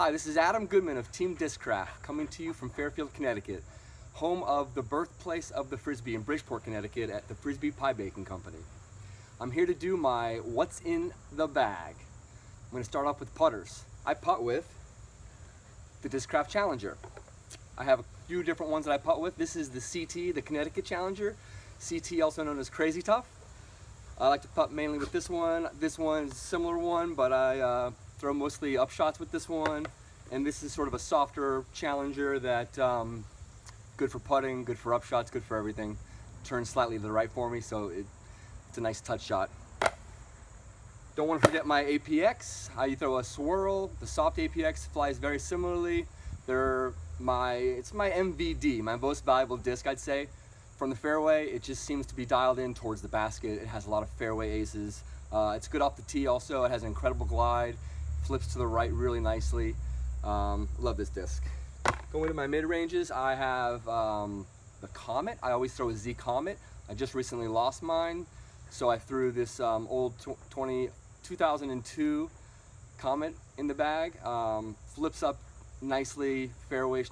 Hi, this is Adam Goodman of Team Discraft, coming to you from Fairfield, Connecticut, home of the birthplace of the Frisbee in Bridgeport, Connecticut at the Frisbee Pie Baking Company. I'm here to do my What's in the Bag. I'm going to start off with putters. I putt with the Discraft Challenger. I have a few different ones that I putt with. This is the CT, the Connecticut Challenger. CT, also known as Crazy Tough. I like to putt mainly with this one. This one is a similar one, but I throw mostly up shots with this one. And this is sort of a softer Challenger that good for putting, good for up shots, good for everything. Turns slightly to the right for me, so it's a nice touch shot. Don't want to forget my APX. I throw a swirl. The soft APX flies very similarly. It's my MVD, my most valuable disc, I'd say. From the fairway, it just seems to be dialed in towards the basket. It has a lot of fairway aces. It's good off the tee also. It has an incredible glide. Flips to the right really nicely. Love this disc. Going to my mid-ranges, I have the Comet. I always throw a Z Comet. I just recently lost mine, so I threw this old 2002 Comet in the bag. Flips up nicely,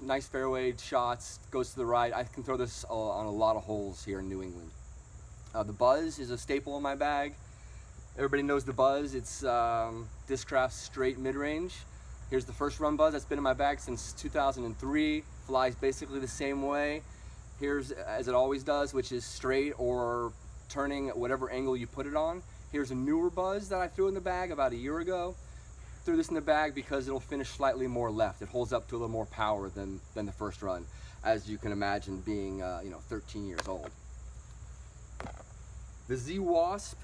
nice fairway shots, goes to the right. I can throw this on a lot of holes here in New England. The Buzz is a staple in my bag. Everybody knows the Buzz. It's Discraft's straight mid-range. Here's the first run Buzz that's been in my bag since 2003. Flies basically the same way. Here's as it always does, which is straight or turning at whatever angle you put it on. Here's a newer Buzz that I threw in the bag about a year ago. Threw this in the bag because it'll finish slightly more left. It holds up to a little more power than the first run, as you can imagine, being 13 years old. The Z Wasp.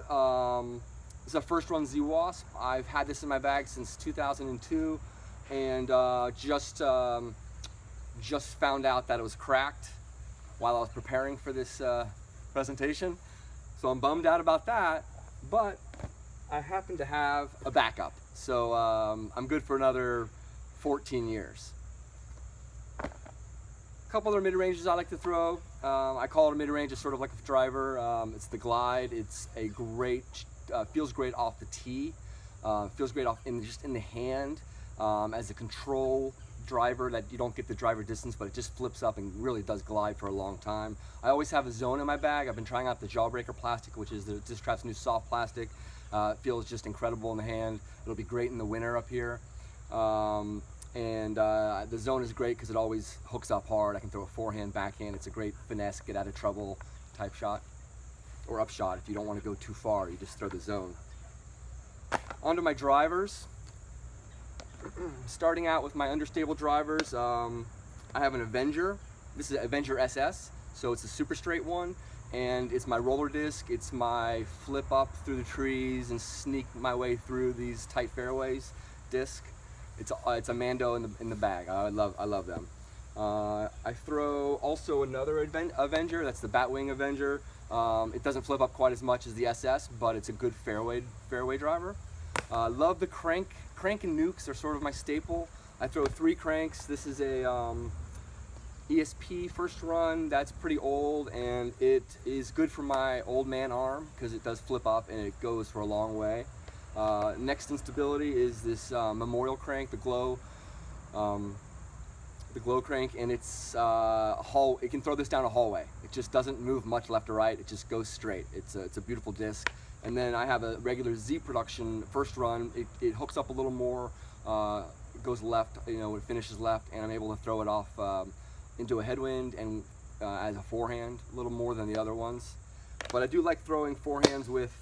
This is a first run Z Wasp. I've had this in my bag since 2002 and just found out that it was cracked while I was preparing for this presentation. So I'm bummed out about that, but I happen to have a backup. So I'm good for another 14 years. A couple other mid-ranges I like to throw. I call it a mid-range, it's sort of like a driver. It's the Glide. It's a great feels great off the tee, feels great just in the hand as a control driver that you don't get the driver distance, but it just flips up and really does glide for a long time. I always have a Zone in my bag. I've been trying out the Jawbreaker plastic, which is the Discraft's new soft plastic. It feels just incredible in the hand. It'll be great in the winter up here. The Zone is great because it always hooks up hard. I can throw a forehand, backhand. It's a great finesse, get out of trouble type shot. Or up shot. If you don't want to go too far, you just throw the Zone. Onto my drivers. Starting out with my understable drivers, I have an Avenger. This is Avenger SS, so it's a super straight one, and it's my roller disc. It's my flip up through the trees and sneak my way through these tight fairways disc. It's a Mando in the bag. I love them. I throw also another Avenger. That's the Batwing Avenger. It doesn't flip up quite as much as the SS, but it's a good fairway driver. Love the crank. Crank and nukes are sort of my staple. I throw 3 cranks. This is a ESP first run. That's pretty old, and it is good for my old man arm because it does flip up and it goes for a long way. Next in stability is this Memorial crank, the Glow crank, and it's it can throw this down a hallway. It just doesn't move much left or right. It just goes straight. It's a beautiful disc. And then I have a regular Z Production first run. It hooks up a little more, it goes left, it finishes left, and I'm able to throw it off into a headwind and as a forehand, a little more than the other ones. But I do like throwing forehands with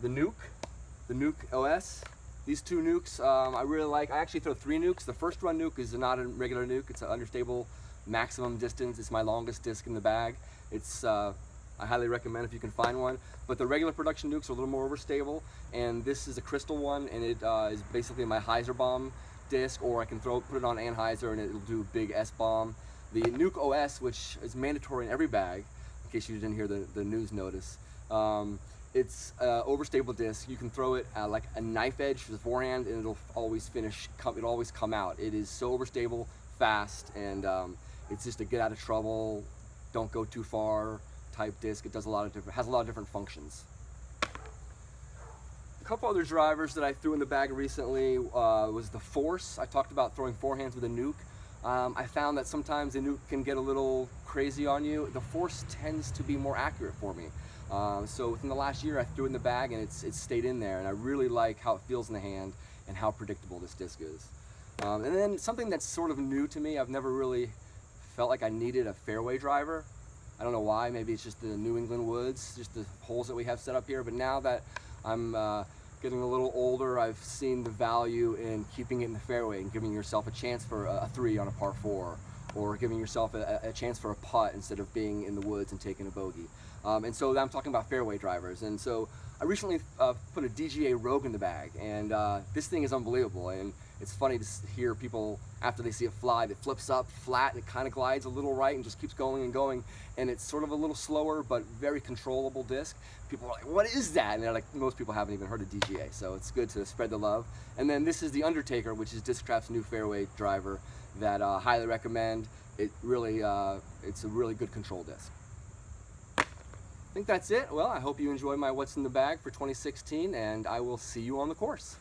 the Nuke OS. These 2 nukes I really like. I actually throw 3 nukes. The first run nuke is not a regular nuke. It's an understable maximum distance. It's my longest disc in the bag. I highly recommend if you can find one. But the regular production nukes are a little more overstable, and this is a crystal one, and it is basically my Heiser bomb disc, or I can put it on Anheuser and it'll do big S bomb. The Nuke OS, which is mandatory in every bag, in case you didn't hear the news notice. It's an overstable disc. You can throw it like a knife edge for the forehand, and it'll always it'll always come out. It is so overstable, fast, and it's just a get out of trouble, don't go too far type disc. It does has a lot of different functions. couple other drivers that I threw in the bag recently was the Force. I talked about throwing forehands with a nuke. I found that sometimes the nuke can get a little crazy on you. The Force tends to be more accurate for me. So within the last year I threw it in the bag and it's stayed in there, and I really like how it feels in the hand and how predictable this disc is. And then something that's sort of new to me, I've never really felt like I needed a fairway driver. I don't know why, maybe it's just the New England woods, just the holes that we have set up here, but now that I'm getting a little older, I've seen the value in keeping it in the fairway and giving yourself a chance for a 3 on a par 4, or giving yourself a chance for a putt instead of being in the woods and taking a bogey. And so I'm talking about fairway drivers. And so I recently put a DGA Rogue in the bag, and this thing is unbelievable. And it's funny to hear people, after they see it fly, it flips up flat and it kind of glides a little right and just keeps going and going. And it's sort of a little slower, but very controllable disc. People are like, what is that? And they're like, most people haven't even heard of DGA, so it's good to spread the love. And then this is the Undertaker, which is Discraft's new fairway driver that I highly recommend. It really, it's a really good control disc. I think that's it. Well, I hope you enjoy my What's in the Bag for 2016, and I will see you on the course.